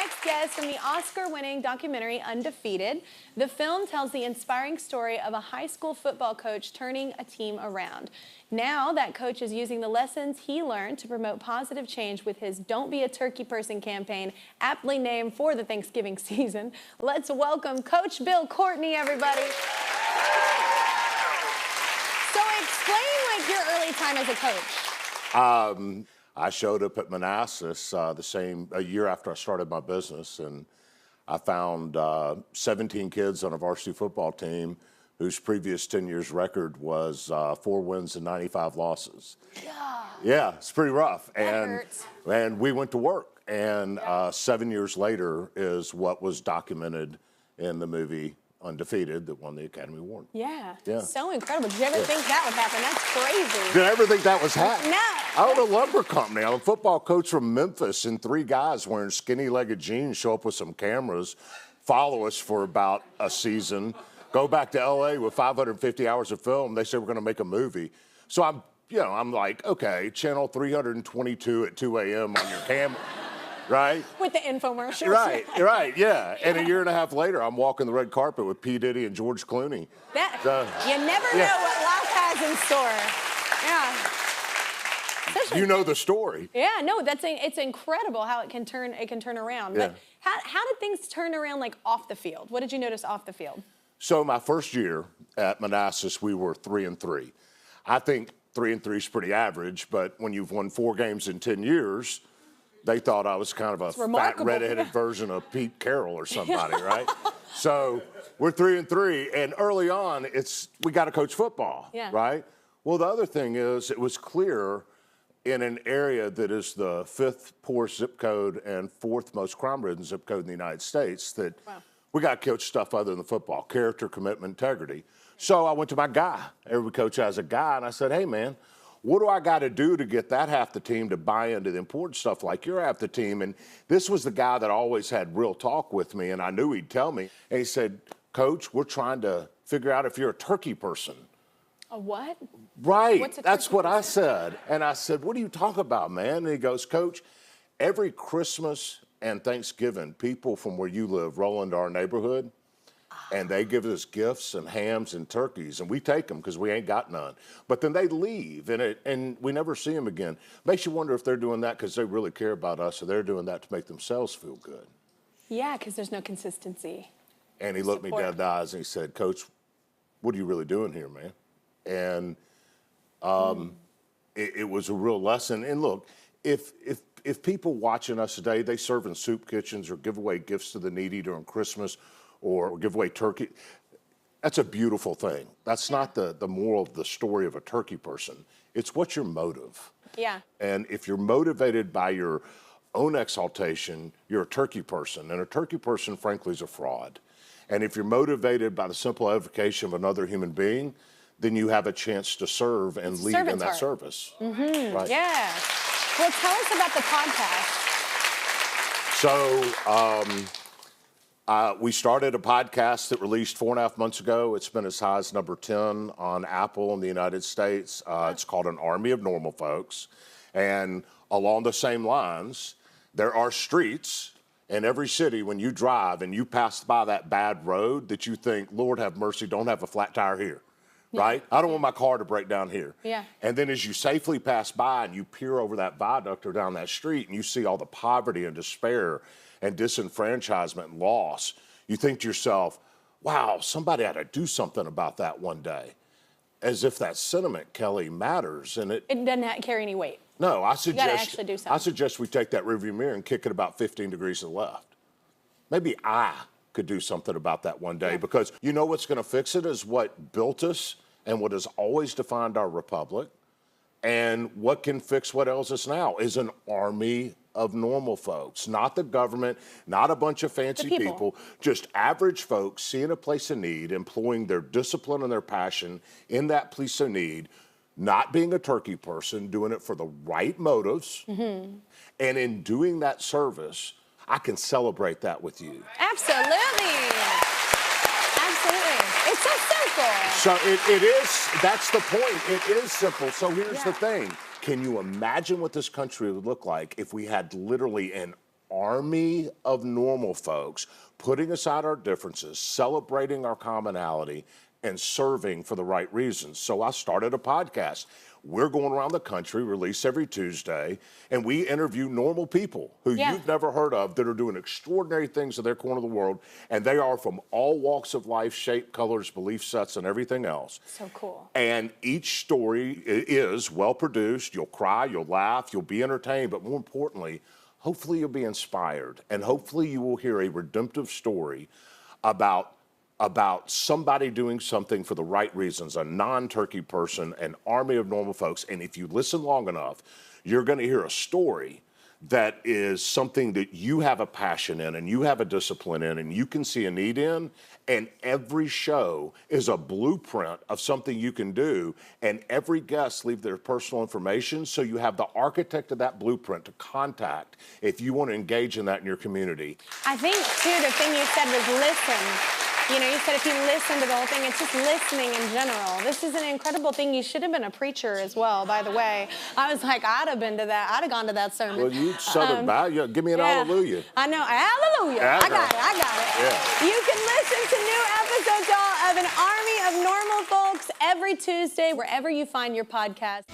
next guest in the Oscar-winning documentary Undefeated. The film tells the inspiring story of a high school football coach turning a team around. Now that coach is using the lessons he learned to promote positive change with his Don't Be a Turkey Person campaign, aptly named for the Thanksgiving season. Let's welcome Coach Bill Courtney, everybody. So explain your early time as a coach. I showed up at Manassas a year after I started my business, and I found 17 kids on a varsity football team whose previous 10 years record was 4 wins and 95 losses. Yeah, it's pretty rough. That hurts. And we went to work, and 7 years later is what was documented in the movie Undefeated that won the Academy Award. Yeah. So incredible. Did you ever think that would happen? That's crazy. Did I ever think that was happening? No. I own a lumber company. I'm a football coach from Memphis, and 3 guys wearing skinny-legged jeans show up with some cameras, follow us for about a season, go back to L.A. with 550 hours of film. They say we're going to make a movie. So I'm like, okay, channel 322 at 2 a.m. on your camera. Right? With the infomercials. Right, yeah. And a year and a half later, I'm walking the red carpet with P. Diddy and George Clooney. You never know what life has in store. Yeah. Especially, you know the story. Yeah, no, it's incredible how it can turn around. Yeah. But how did things turn around, like, off the field? What did you notice off the field? So my first year at Manassas, we were 3-3. I think 3-3 is pretty average, but when you've won 4 games in 10 years, they thought I was kind of a fat, redheaded version of Pete Carroll or somebody, right? So we're 3-3, and early on, we got to coach football, right? Well, the other thing is, it was clear in an area that is the 5th poorest zip code and 4th most crime-ridden zip code in the United States that we got to coach stuff other than football: character, commitment, integrity. So I went to my guy. Every coach has a guy, and I said, hey, man, what do I got to do to get that half the team to buy into the important stuff like you're half the team? And this was the guy that always had real talk with me, and I knew he'd tell me. And he said, Coach, we're trying to figure out if you're a turkey person. A what? Right. That's what I said. And I said, what do you talk about, man? And he goes, Coach, every Christmas and Thanksgiving, people from where you live roll into our neighborhood, and they give us gifts and hams and turkeys, and we take them because we ain't got none. But then they leave, and we never see them again. Makes you wonder if they're doing that because they really care about us, or they're doing that to make themselves feel good. Yeah, because there's no consistency. And he looked me dead in the eyes and he said, Coach, what are you really doing here, man? And it was a real lesson. And look, if people watching us today, they serve in soup kitchens or give away gifts to the needy during Christmas, or give away turkey, that's a beautiful thing. That's not the moral of the story of a turkey person. It's what's your motive. Yeah. And if you're motivated by your own exaltation, you're a turkey person. And a turkey person, frankly, is a fraud. And if you're motivated by the simple edification of another human being, then you have a chance to serve and lead in that service. Mm-hmm. Right? Yeah. Well, tell us about the podcast. So, we started a podcast that released 4.5 months ago. It's been as high as number 10 on Apple in the United States. It's called An Army of Normal Folks. And along the same lines, there are streets in every city when you drive and you pass by that bad road that you think, Lord have mercy, don't have a flat tire here. Right? I don't want my car to break down here. Yeah. And then as you safely pass by and you peer over that viaduct or down that street and you see all the poverty and despair and disenfranchisement and loss, you think to yourself, wow, somebody ought to do something about that one day. As if that sentiment, Kelly, matters. And it doesn't carry any weight. No, I suggest, you gotta actually do something. I suggest we take that rearview mirror and kick it about 15 degrees to the left. Maybe I could do something about that one day, because you know what's going to fix it is what built us and what has always defined our republic. And what can fix what ails us now is an army of normal folks, not the government, not a bunch of fancy people, just average folks seeing a place of need, employing their discipline and their passion in that place of need, not being a turkey person, doing it for the right motives. And in doing that service, I can celebrate that with you. Absolutely. Absolutely. It's so simple. So it is, that's the point. It is simple. So here's the thing. Can you imagine what this country would look like if we had literally an army of normal folks putting aside our differences, celebrating our commonality, and serving for the right reasons. So I started a podcast. We're going around the country, release every Tuesday, and we interview normal people who you've never heard of that are doing extraordinary things in their corner of the world, and they are from all walks of life, shape, colors, belief sets, and everything else. So cool. And each story is well-produced. You'll cry, you'll laugh, you'll be entertained, but more importantly, hopefully you'll be inspired, and hopefully you will hear a redemptive story about somebody doing something for the right reasons, a non-turkey person, an army of normal folks. And if you listen long enough, you're going to hear a story that is something that you have a passion in and you have a discipline in and you can see a need in. And every show is a blueprint of something you can do. And every guest leave their personal information, so you have the architect of that blueprint to contact if you want to engage in that in your community. I think, too, the thing you said was listen. You know, you said if you listen to the whole thing, it's just listening in general. This is an incredible thing. You should have been a preacher as well, by the way. I was like, I'd have been to that. I'd have gone to that sermon. Well, you Southern Bible, give me an hallelujah. I know, hallelujah. I got it. Yeah. You can listen to new episodes of An Army of Normal Folks every Tuesday, wherever you find your podcast.